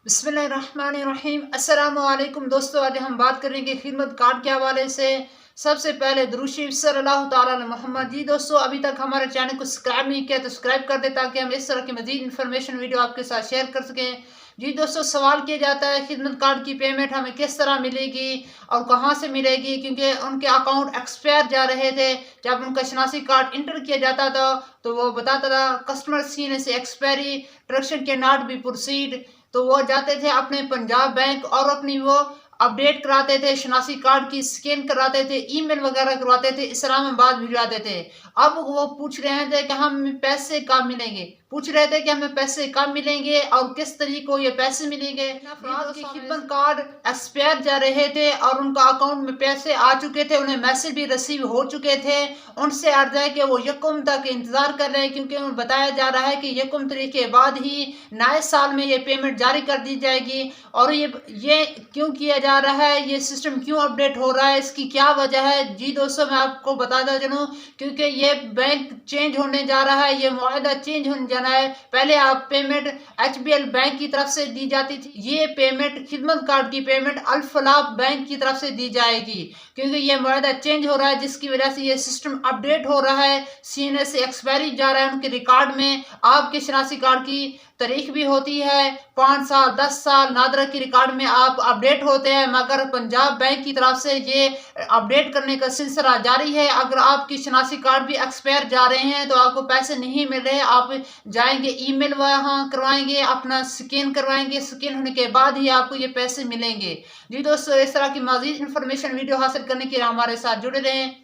बिस्मिल्लाहिर्रहमानिर्रहीम। अस्सलाम वालेकुम दोस्तों, आज हम बात करेंगे खिदमत कार्ड के हवाले से। सबसे पहले दुरूद शरीफ सल्लल्लाहु ताला अलैहि मुहम्मद। जी दोस्तों, अभी तक हमारे चैनल को सब्सक्राइब नहीं किया तो सब्सक्राइब कर दें ताकि हम इस तरह की मजीद इन्फॉर्मेशन वीडियो आपके साथ शेयर कर सकें। जी दोस्तों, सवाल किया जाता है खिदमत कार्ड की पेमेंट हमें किस तरह मिलेगी और कहाँ से मिलेगी, क्योंकि उनके अकाउंट एक्सपायर जा रहे थे। जब उनका शनासी कार्ड इंटर किया जाता था तो वो बताता था कस्टमर सीन से एक्सपायरी ट्रांजेक्शन के नॉट बी प्रोसीड। तो वो जाते थे अपने पंजाब बैंक और अपनी वो अपडेट कराते थे, शनासी कार्ड की स्कैन कराते थे, ईमेल वगैरह करवाते थे, इस्लामाबाद भिजवाते थे। अब वो पूछ रहे थे कि हमें पैसे कब मिलेंगे, पूछ रहे थे कि हमें पैसे कब मिलेंगे और किस तरीके को ये पैसे मिलेंगे। अफराद के खिदमत कार्ड एक्सपायर जा रहे थे और उनका अकाउंट में पैसे आ चुके थे, उन्हें मैसेज भी रिसीव हो चुके थे। उनसे अर्ज है कि वो यकम तक इंतजार कर रहे हैं, क्योंकि उन्हें बताया जा रहा है कि यकम तारीख के बाद ही नए साल में ये पेमेंट जारी कर दी जाएगी। और ये क्यों किया जा रहा है, ये सिस्टम क्यों अपडेट हो रहा है, इसकी क्या वजह है। जी दोस्तों, मैं आपको बताता चलूं, क्योंकि ये बैंक चेंज होने जा रहा है, ये मुआहदा चेंज होने जाना है। पहले आप पेमेंट HBL बैंक की तरफ से दी जाती थी, ये पेमेंट खिदमत कार्ड की पेमेंट अल फलाह बैंक की तरफ से दी जाएगी, क्योंकि ये मुआहदा चेंज हो रहा है, जिसकी वजह से ये सिस्टम अपडेट हो रहा है। CNS से एक्सपायरी जा रहा है उनके रिकॉर्ड में। आपके शनासी कार्ड की तारीख भी होती है 5 साल 10 साल नादरा की रिकॉर्ड में आप अपडेट होते हैं, मगर पंजाब बैंक की तरफ से ये अपडेट करने का सिलसिला जारी है। अगर आपकी शनासी कार्ड भी एक्सपायर जा रहे हैं तो आपको पैसे नहीं मिल रहे, आप जाएंगे ईमेल वहाँ करवाएंगे, अपना स्कैन करवाएंगे, स्कैन होने के बाद ही आपको ये पैसे मिलेंगे। जी दोस्तों, इस तरह की मज़ीद इन्फॉर्मेशन वीडियो हासिल करने के लिए हमारे साथ जुड़े रहें।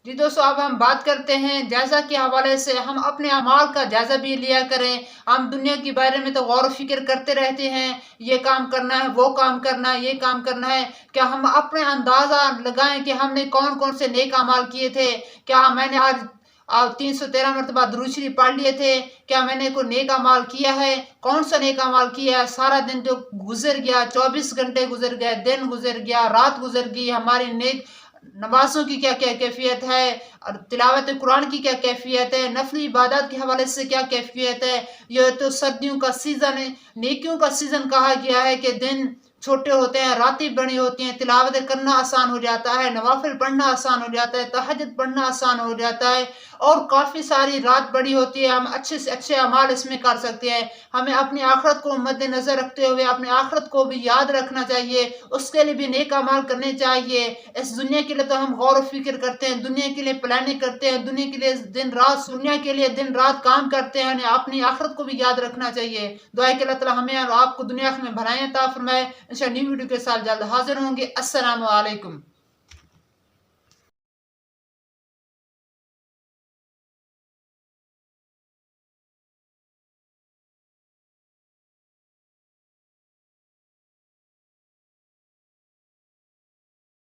जी दोस्तों, अब हम बात करते हैं जायजा के हवाले से। हम अपने अमाल का जायजा भी लिया करें। हम दुनिया के बारे में तो गौर फिक्र करते रहते हैं, ये काम करना है, वो काम करना है, ये काम करना है। क्या हम अपने अंदाज़ा लगाएं कि हमने कौन कौन से नेक अमाल किए थे। क्या मैंने आज 313 मरतबा दुरूद शरीफ पढ़ लिए थे, क्या मैंने कोई नेक अमाल किया है, कौन सा नेक अमाल किया है। सारा दिन जो गुजर गया, 24 घंटे गुजर गए, दिन गुजर गया, रात गुजर गई, हमारी नेक नमाज़ों की क्या क्या कैफियत है और तिलावत कुरान की क्या कैफियत है, नफली इबादत के हवाले से क्या कैफियत है। यह तो सर्दियों का सीज़न है, नेकियों का सीज़न कहा गया है कि दिन छोटे होते हैं, रातें बड़ी होती हैं, तिलावत करना आसान हो जाता है, नवाफिल पढ़ना आसान हो जाता है, तहज्जुद पढ़ना आसान हो जाता है, और काफ़ी सारी रात बड़ी होती है। हम अच्छे से अच्छे अमाल इसमें कर सकते हैं। हमें अपनी आखिरत को मद्देनज़र रखते हुए अपनी आखिरत को भी याद रखना चाहिए, उसके लिए भी नेक अमाल करने चाहिए। इस दुनिया के लिए तो हम गौर फिक्र करते हैं, दुनिया के लिए प्लानिंग करते हैं, दुनिया के लिए दिन रात दुनिया के लिए दिन रात काम करते हैं, अपनी आखिरत को भी याद रखना चाहिए। दुआ है कि अल्लाह ताला हमें और आपको दुनिया में भलाइयां अता फरमाए। इंशाअल्लाह न्यू वीडियो के साथ जल्द हाजिर होंगे। अस्सलाम वालेकुम।